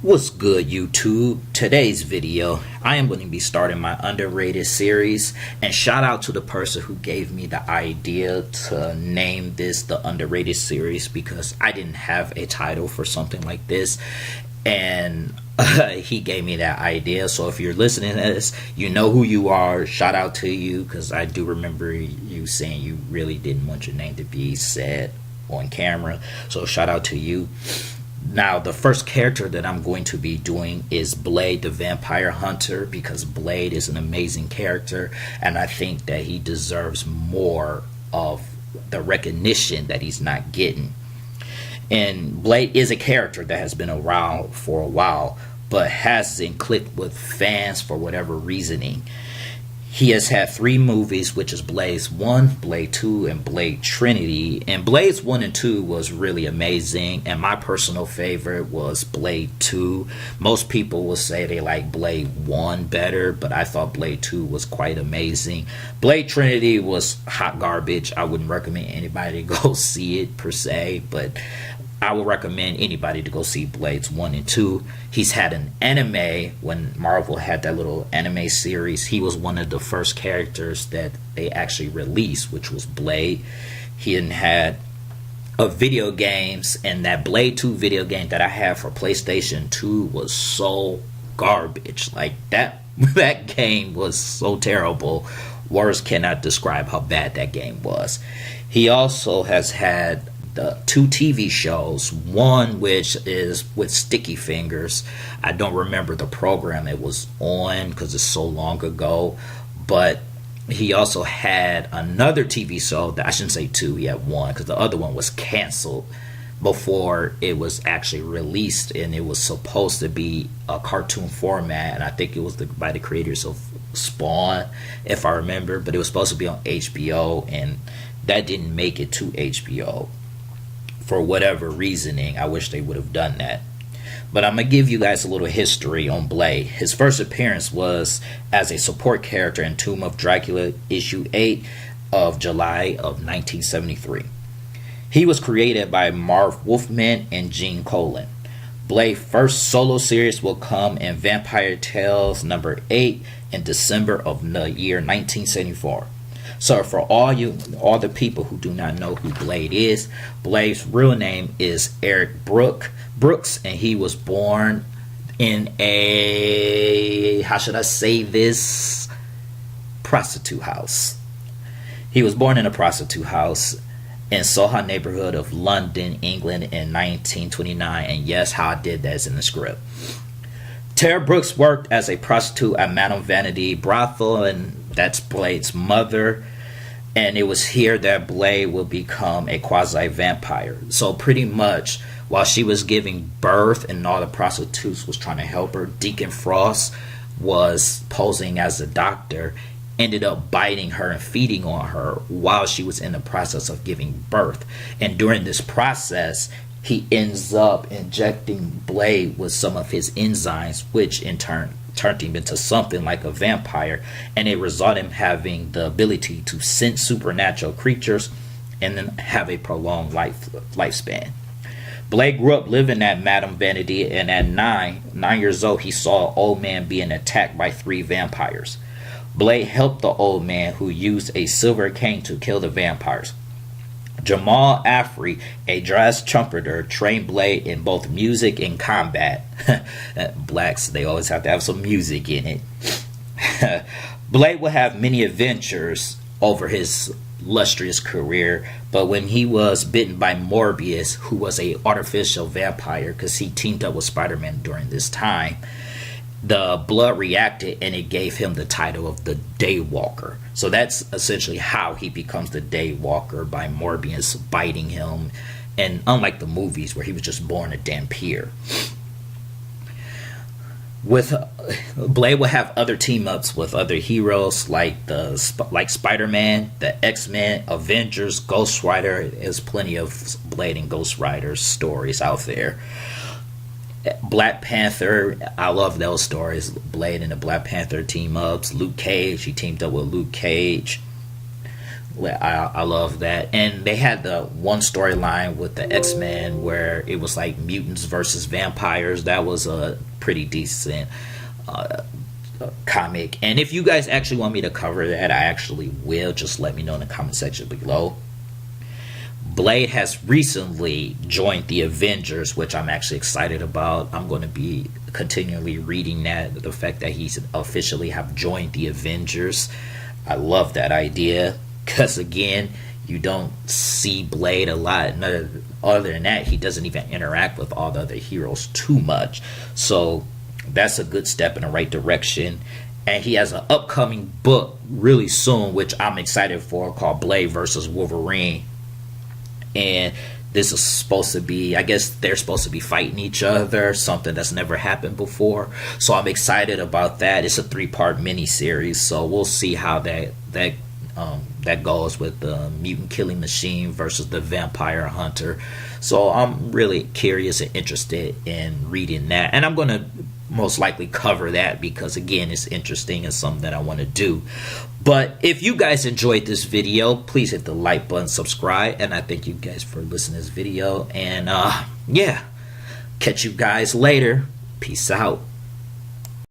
What's good, YouTube? Today's video, I am going to be starting my underrated series, and shout out to the person who gave me the idea to name this the underrated series because I didn't have a title for something like this, and he gave me that idea. So if you're listening to this, you know who you are. Shout out to you because I do remember you saying you really didn't want your name to be said on camera. So shout out to you. Now, the first character that I'm going to be doing is Blade the Vampire Hunter because Blade is an amazing character and I think that he deserves more of the recognition that he's not getting. And Blade is a character that has been around for a while but hasn't clicked with fans for whatever reasoning. He has had 3 movies, which is Blades 1, Blade 2, and Blade Trinity. And Blades 1 and 2 was really amazing. And my personal favorite was Blade 2. Most people will say they like Blade 1 better, but I thought Blade 2 was quite amazing. Blade Trinity was hot garbage. I wouldn't recommend anybody to go see it per se, but I would recommend anybody to go see Blades 1 and 2. He's had an anime when Marvel had that little anime series. He was one of the first characters that they actually released, which was Blade. He had video games, and that Blade 2 video game that I had for PlayStation 2 was so garbage. Like that game was so terrible. Words cannot describe how bad that game was. He also has had the 2 TV shows, one which is with Sticky Fingers. I don't remember the program it was on because it's so long ago, but he also had another TV show that I shouldn't say 2, he had 1 because the other one was canceled before it was actually released, and it was supposed to be a cartoon format, and I think it was by the creators of Spawn, if I remember, but it was supposed to be on HBO, and that didn't make it to HBO. For whatever reasoning, I wish they would have done that. But I'm going to give you guys a little history on Blade. His first appearance was as a support character in Tomb of Dracula issue 8 of July of 1973. He was created by Marv Wolfman and Gene Colan. Blade's first solo series will come in Vampire Tales number 8 in December of the year 1974. So for all the people who do not know who Blade is, Blade's real name is Eric Brooks, and he was born in a, how should I say this, prostitute house. He was born in a prostitute house in Soho neighborhood of London, England in 1929, and yes, how I did that is in the script. Tara Brooks worked as a prostitute at Madame Vanity brothel, and that's Blade's mother, and it was here that Blade will become a quasi-vampire. So pretty much while she was giving birth and all the prostitutes was trying to help her, Deacon Frost was posing as a doctor, ended up biting her and feeding on her while she was in the process of giving birth. And during this process, he ends up injecting Blade with some of his enzymes, which in turn turned him into something like a vampire, and it resulted in him having the ability to sense supernatural creatures and then have a prolonged lifespan. Blade grew up living at Madame Vanity, and at 9 years old, he saw an old man being attacked by 3 vampires. Blade helped the old man, who used a silver cane to kill the vampires. Jamal Afri, a jazz trumpeter, trained Blade in both music and combat. Blacks, they always have to have some music in it. Blade would have many adventures over his illustrious career, but when he was bitten by Morbius, who was a artificial vampire because he teamed up with Spider-Man during this time, the blood reacted and it gave him the title of the Daywalker. So that's essentially how he becomes the Daywalker, by Morbius biting him, and unlike the movies where he was just born a Dampier. With Blade will have other team-ups with other heroes like Spider-Man, the X-Men, Avengers, Ghost Rider. There's plenty of Blade and Ghost Rider stories out there. Black Panther, I love those stories. Blade and the Black Panther team ups. Luke Cage, he teamed up with Luke Cage. I love that. And they had the one storyline with the X-Men where it was like mutants versus vampires. That was a pretty decent comic. And if you guys actually want me to cover that, I actually will. Just let me know in the comment section below. Blade has recently joined the Avengers, which I'm actually excited about. I'm going to be continually reading that, the fact that he's officially have joined the Avengers. I love that idea because, again, you don't see Blade a lot. Other than that, he doesn't even interact with all the other heroes too much. So that's a good step in the right direction. And he has an upcoming book really soon, which I'm excited for, called Blade versus Wolverine. And this is supposed to be, I guess they're supposed to be fighting each other, something that's never happened before. So I'm excited about that. It's a 3-part miniseries, so we'll see how that goes with the mutant killing machine versus the vampire hunter. So I'm really curious and interested in reading that, and I'm going to most likely cover that because, again, it's interesting and something that I want to do. But if you guys enjoyed this video, please hit the like button, subscribe, and I thank you guys for listening to this video. And yeah, catch you guys later. Peace out.